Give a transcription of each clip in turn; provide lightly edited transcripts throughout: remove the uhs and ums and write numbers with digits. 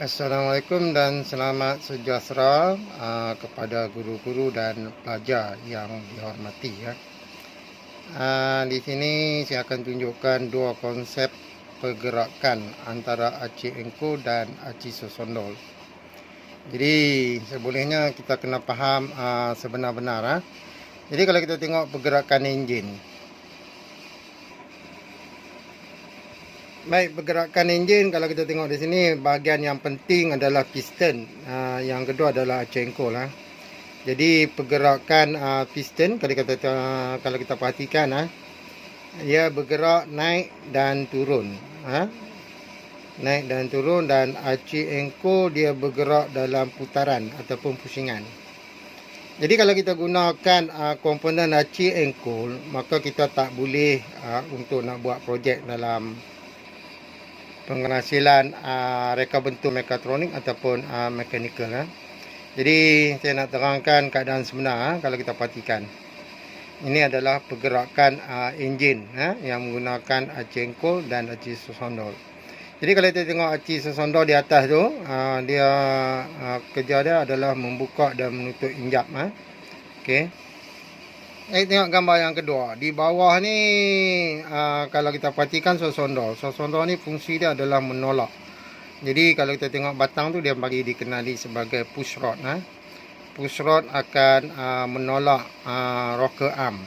Assalamualaikum dan selamat sejahtera kepada guru-guru dan pelajar yang dihormati ya. Di sini saya akan tunjukkan dua konsep pergerakan antara aci engko dan aci sosondol. Jadi sebolehnya kita kena faham sebenar-benar. Jadi kalau kita tengok pergerakan enjin. Baik, pergerakan enjin kalau kita tengok di sini, bahagian yang penting adalah piston. Yang kedua adalah aci engko lah. Jadi pergerakan piston kalau kita perhatikan dia bergerak naik dan turun. Naik dan turun, dan aci engko dia bergerak dalam putaran ataupun pusingan. Jadi kalau kita gunakan komponen aci engko, maka kita tak boleh untuk nak buat projek dalam penghasilan reka bentuk mekatronik ataupun mekanikal. Jadi saya nak terangkan keadaan sebenar kalau kita perhatikan. Ini adalah pergerakan enjin yang menggunakan aci engko dan aci sosondol. Jadi kalau kita tengok aci sosondol di atas tu, dia kerja dia adalah membuka dan menutup injap. Okey. Tengok gambar yang kedua. Di bawah ni kalau kita perhatikan sosondol. Sosondol ni fungsi dia adalah menolak. Jadi kalau kita tengok batang tu, dia bagi dikenali sebagai push rod. Push rod akan menolak rocker arm.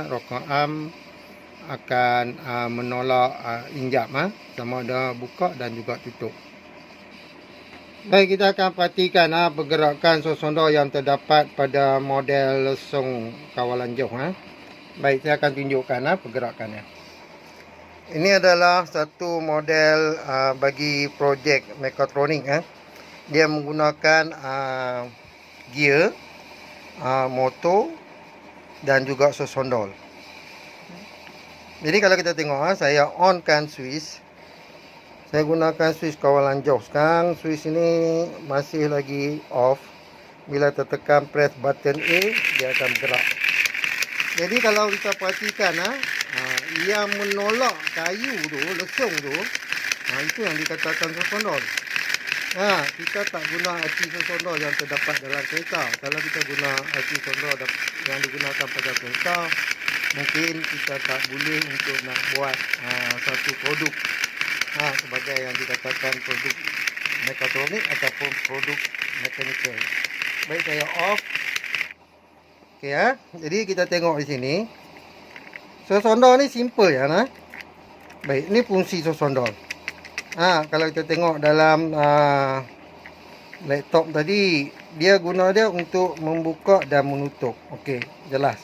Rocker arm akan menolak injap sama ada buka dan juga tutup. Baik, kita akan perhatikan pergerakan sosondol yang terdapat pada model lesung kawalan jauh. Baik, saya akan tunjukkan pergerakannya. Ini adalah satu model bagi projek mekatronik. Dia menggunakan gear, motor dan juga sosondol. Jadi kalau kita tengok, saya onkan switch. Saya gunakan switch kawalan jauh. Sekarang switch ini masih lagi off. Bila tertekan press button A, dia akan bergerak. Jadi kalau kita perhatikan, yang menolak kayu tu, lesung tu, itu yang dikatakan sosondol. Kita tak guna aci sosondol yang terdapat dalam kereta. Kalau kita guna aci sosondol yang digunakan pada kereta, mungkin kita tak boleh untuk nak buat satu produk sebagai yang dikatakan produk mekatronik ataupun produk mekanikal. Baik, saya off. Okey Jadi kita tengok di sini. Sosondol ni simple ya. Baik, ini fungsi sosondol. Kalau kita tengok dalam laptop tadi, dia guna dia untuk membuka dan menutup. Okey, jelas.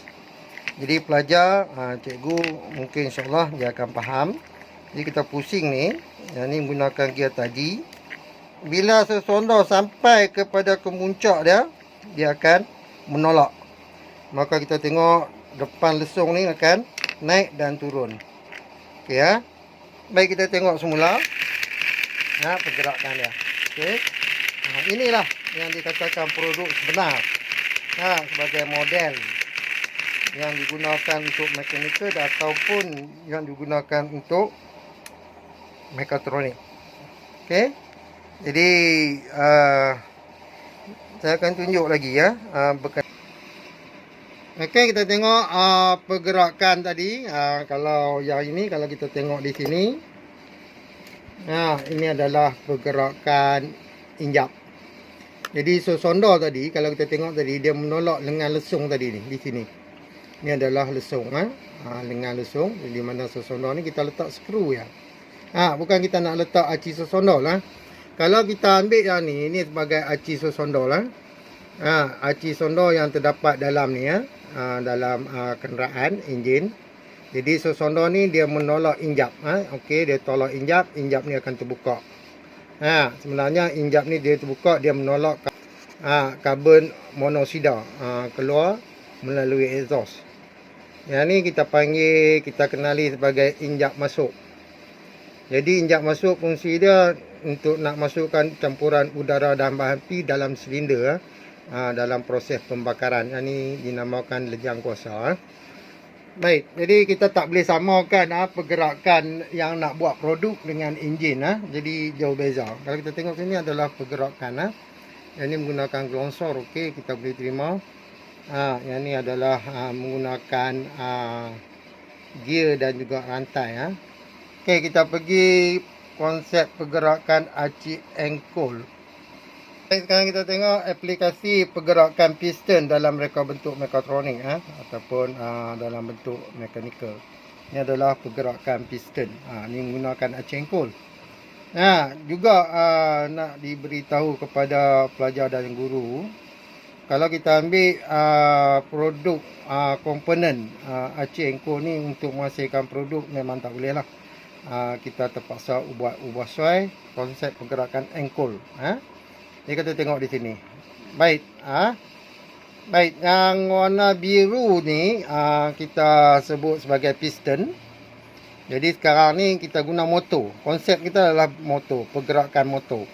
Jadi pelajar, cikgu mungkin insyaAllah dia akan faham. Jadi kita pusing ni, yang ni menggunakan gear tadi. Bila sosondol sampai kepada kemuncak dia, dia akan menolak. Maka kita tengok depan lesung ni akan naik dan turun. Okey Baik, kita tengok semula pergerakan dia. Okey. Inilah yang dikatakan produk sebenar. Sebagai model yang digunakan untuk mekanikal ataupun yang digunakan untuk mekatronik. Okey. Jadi saya akan tunjuk lagi Okey, kita tengok pergerakan tadi. Kalau yang ini, kalau kita tengok di sini, ini adalah pergerakan injap. Jadi sosondol tadi, kalau kita tengok tadi, dia menolak lengan lesung tadi ni, di sini. Ini adalah lesung, lengan lesung. Di mana sosondol ni kita letak skru ya. Bukan kita nak letak aci sosondol Kalau kita ambil yang ni sebagai aci sosondol aci sosondol yang terdapat dalam ni dalam kenderaan enjin. Jadi sosondol ni dia menolak injap. Okey, dia tolak injap ni akan terbuka. Sebenarnya injap ni dia terbuka, dia menolak karbon monoksida keluar melalui exhaust. Yang ni kita kenali sebagai injap masuk. Jadi injap masuk fungsi dia untuk nak masukkan campuran udara dan bahan api dalam silinder dalam proses pembakaran. Yang ni dinamakan lejang kuasa. Baik, jadi kita tak boleh samakan pergerakan yang nak buat produk dengan enjin. Jadi jauh beza. Kalau kita tengok sini adalah pergerakan. Yang ini menggunakan glonsor, okey, kita boleh terima. Yang ini adalah menggunakan gear dan juga rantai. Okey, kita pergi konsep pergerakan acik engkol. Baik, sekarang kita tengok aplikasi pergerakan piston dalam reka bentuk mekatronik ataupun dalam bentuk mekanikal. Ini adalah pergerakan piston. Ini menggunakan acik engkol. Juga nak diberitahu kepada pelajar dan guru, kalau kita ambil produk komponen acik engkol ni untuk menghasilkan produk, memang tak boleh lah. Kita terpaksa ubah suai konsep pergerakan engkol. Jadi kita tengok di sini. Baik, baik, yang warna biru ni kita sebut sebagai piston. Jadi sekarang ni kita guna motor. Konsep kita adalah motor, pergerakan motor.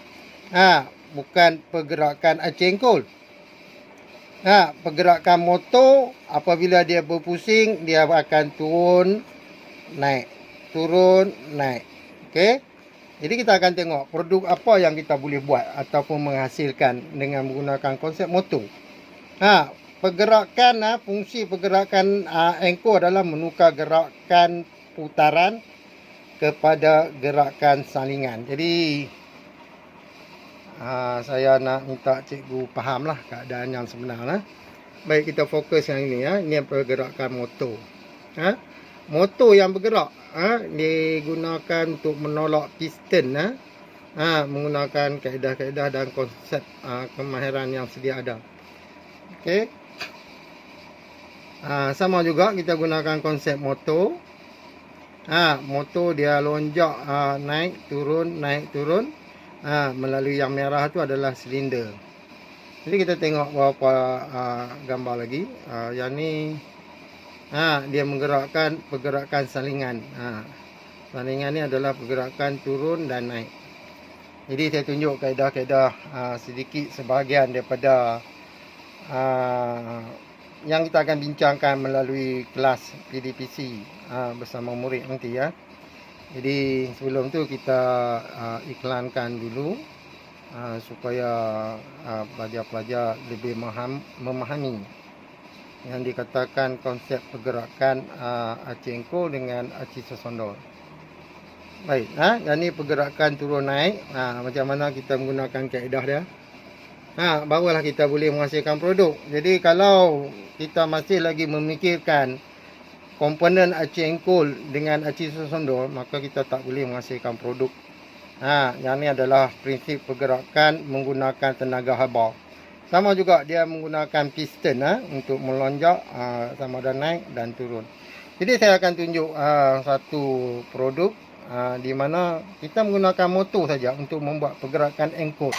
Bukan pergerakan acik engkol. Pergerakan motor apabila dia berpusing, dia akan turun, naik. Turun, naik. Okey. Jadi kita akan tengok produk apa yang kita boleh buat ataupun menghasilkan dengan menggunakan konsep motor. Pergerakan, fungsi pergerakan engkol adalah menukar gerakan putaran kepada gerakan salingan. Jadi saya nak minta cikgu fahamlah keadaan yang sebenar. Baik, kita fokus yang ini. Ini pergerakan motor. Motor yang bergerak digunakan untuk menolak piston menggunakan kaedah-kaedah dan konsep kemahiran yang sedia ada. Okey. Sama juga kita gunakan konsep motor. Motor dia lonjak, naik turun, naik turun. Melalui yang merah tu adalah silinder. Jadi kita tengok beberapa gambar lagi. Yang ni dia menggerakkan pergerakan salingan. Salingan ni adalah pergerakan turun dan naik. Jadi saya tunjuk kaedah-kaedah sedikit sebahagian daripada yang kita akan bincangkan melalui kelas PDPC bersama murid nanti ya. Jadi sebelum tu kita iklankan dulu supaya pelajar-pelajar lebih memahami yang dikatakan konsep pergerakan acik engkol dengan acik sesondol. Baik, yang ni pergerakan turun naik. Macam mana kita menggunakan kaedah dia. Barulah kita boleh menghasilkan produk. Jadi kalau kita masih lagi memikirkan komponen acik engkol dengan acik sesondol, maka kita tak boleh menghasilkan produk. Yang ni adalah prinsip pergerakan menggunakan tenaga haba. Sama juga dia menggunakan piston untuk melonjak, sama ada naik dan turun. Jadi saya akan tunjuk satu produk di mana kita menggunakan motor saja untuk membuat pergerakan engkol.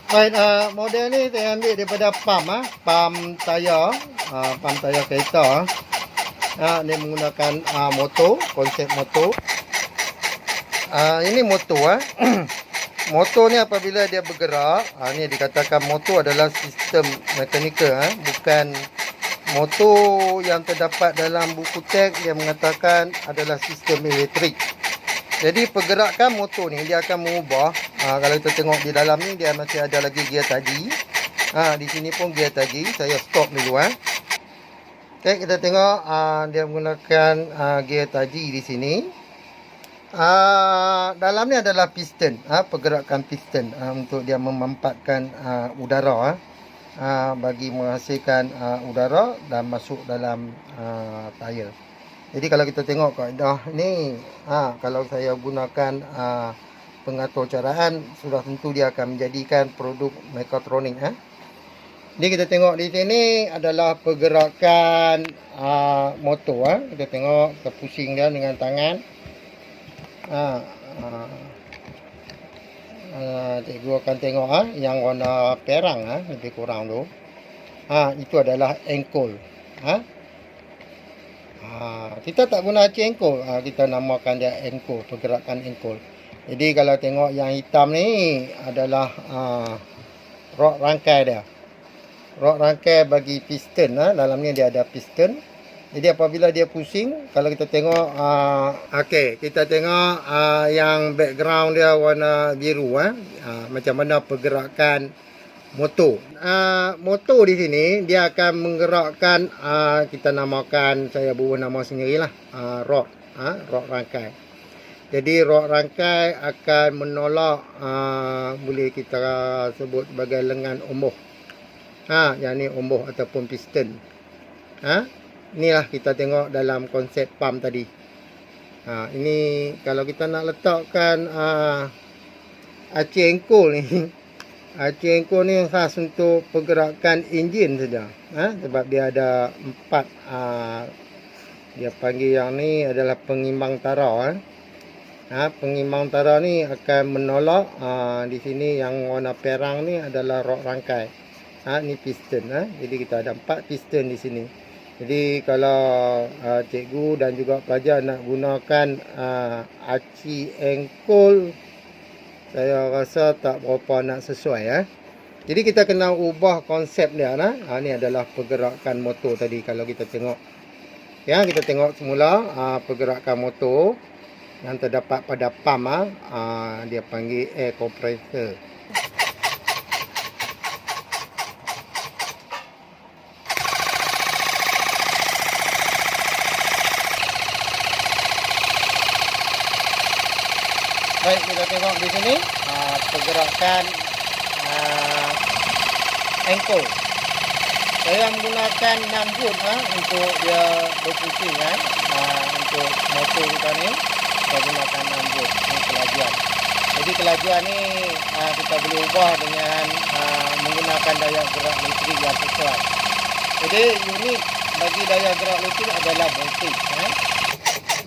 Baik, model ni saya ambil daripada pump tayar, pump tayar kereta. Dia menggunakan motor, konsep motor. Ini motor Motor ni apabila dia bergerak, ni dikatakan motor adalah sistem mekanikal, bukan motor yang terdapat dalam buku teks yang mengatakan adalah sistem elektrik. Jadi pergerakan motor ni dia akan mengubah, kalau kita tengok di dalam ni dia masih ada lagi gear taji. Di sini pun gear taji, saya stop dulu Okay, kita tengok dia menggunakan gear taji di sini. Dalam ni adalah piston, pergerakan piston untuk dia memampatkan udara bagi menghasilkan udara dan masuk dalam tayar. Jadi kalau kita tengok kaedah ni, kalau saya gunakan pengatur caraan, sudah tentu dia akan menjadikan produk mekatronik. Jadi kita tengok di sini adalah pergerakan motor. Kita tengok, kita pusing dia dengan tangan. Cikgu akan tengok yang warna perang lebih kurang tu. Itu adalah engkol. Kita tak guna acik engkol, kita namakan dia engkol, pergerakan engkol. Jadi kalau tengok yang hitam ni adalah rod rangkai dia. rod rangkai bagi piston. Dalam ni dia ada piston. Jadi apabila dia pusing, kalau kita tengok, okey, kita tengok yang background dia warna biru, macam mana pergerakan motor. Motor di sini dia akan menggerakkan, kita namakan, saya buat nama sendirilah, rod, rod rangkai. Jadi rod rangkai akan menolak, boleh kita sebut sebagai lengan omboh. Yang ni omboh ataupun piston. Inilah kita tengok dalam konsep pump tadi. Ini kalau kita nak letakkan aci engkol ni. Aci engkol ni khas untuk pergerakan enjin saja. Sebab dia ada 4, dia panggil yang ni adalah pengimbang tara. Pengimbang tara ni akan menolak, di sini yang warna perang ni adalah rod rangkai. Ni piston. Jadi kita ada 4 piston di sini. Jadi kalau cikgu dan juga pelajar nak gunakan aci engkol, saya rasa tak berapa nak sesuai. Jadi kita kena ubah konsep dia. Ni adalah pergerakan motor tadi kalau kita tengok. Kita tengok semula pergerakan motor yang terdapat pada pump. Dia panggil air compressor. Baik, kita tengok di sini pergerakan engkol. Saya menggunakan 6 volt untuk dia berpusing. Untuk motor kita ni saya gunakan 6 volt. Ini kelajuan. Jadi kelajuan ni kita boleh ubah dengan menggunakan daya gerak listrik yang sesuai. Jadi unit bagi daya gerak listrik adalah voltage.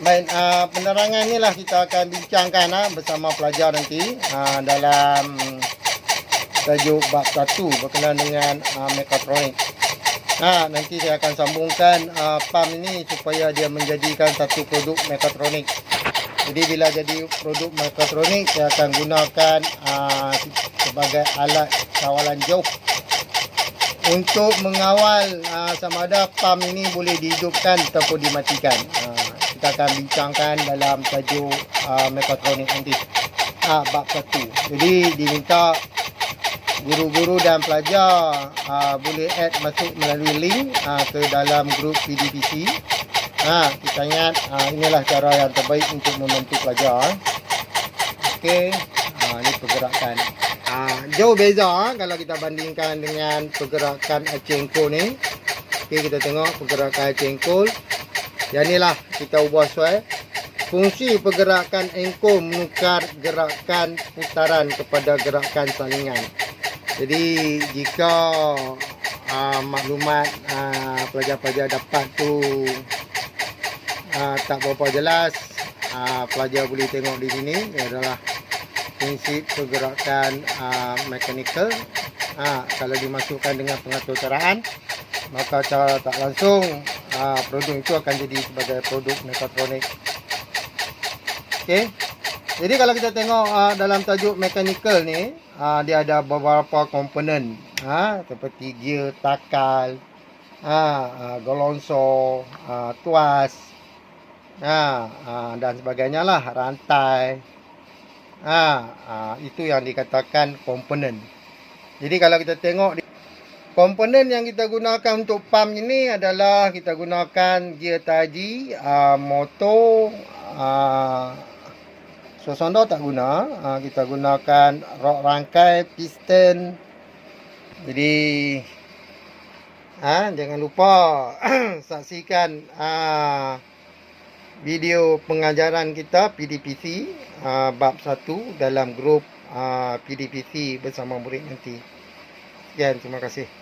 Baik, penerangan ni lah kita akan bincangkan bersama pelajar nanti dalam tajuk bab 1 berkenaan dengan mekatronik. Nanti saya akan sambungkan pump ini supaya dia menjadikan satu produk mekatronik. Jadi bila jadi produk mekatronik, saya akan gunakan sebagai alat kawalan jauh untuk mengawal sama ada pump ini boleh dihidupkan ataupun dimatikan. Kita akan bincangkan dalam tajuk mekatronik nanti, bab 1. Jadi diminta guru-guru dan pelajar boleh add masuk melalui link ke dalam grup PDPC. Kita ingat inilah cara yang terbaik untuk membantu pelajar. Okey, ini pergerakan. Jauh beza kalau kita bandingkan dengan pergerakan aci engkol ni. Okey, kita tengok pergerakan aci engkol. Yang inilah kita ubah sesuai. Fungsi pergerakan engkol menukar gerakan putaran kepada gerakan salingan. Jadi jika maklumat pelajar-pelajar dapat tu tak berapa jelas, pelajar boleh tengok di sini. Ini adalah prinsip pergerakan mechanical. Kalau dimasukkan dengan pengatur caraan, maka cara tak langsung produk itu akan jadi sebagai produk mekatronik. Okey. Jadi kalau kita tengok dalam tajuk mechanical ni, dia ada beberapa komponen, seperti gear, takal, golonso, tuas, dan sebagainya lah, rantai. Itu yang dikatakan komponen. Jadi kalau kita tengok komponen yang kita gunakan untuk pump ini adalah kita gunakan gear taji, motor, suasana tak guna. Kita gunakan rod rangkai, piston. Jadi jangan lupa saksikan video pengajaran kita PDPC bab 1 dalam grup PDPC bersama murid nanti. Sekian, terima kasih.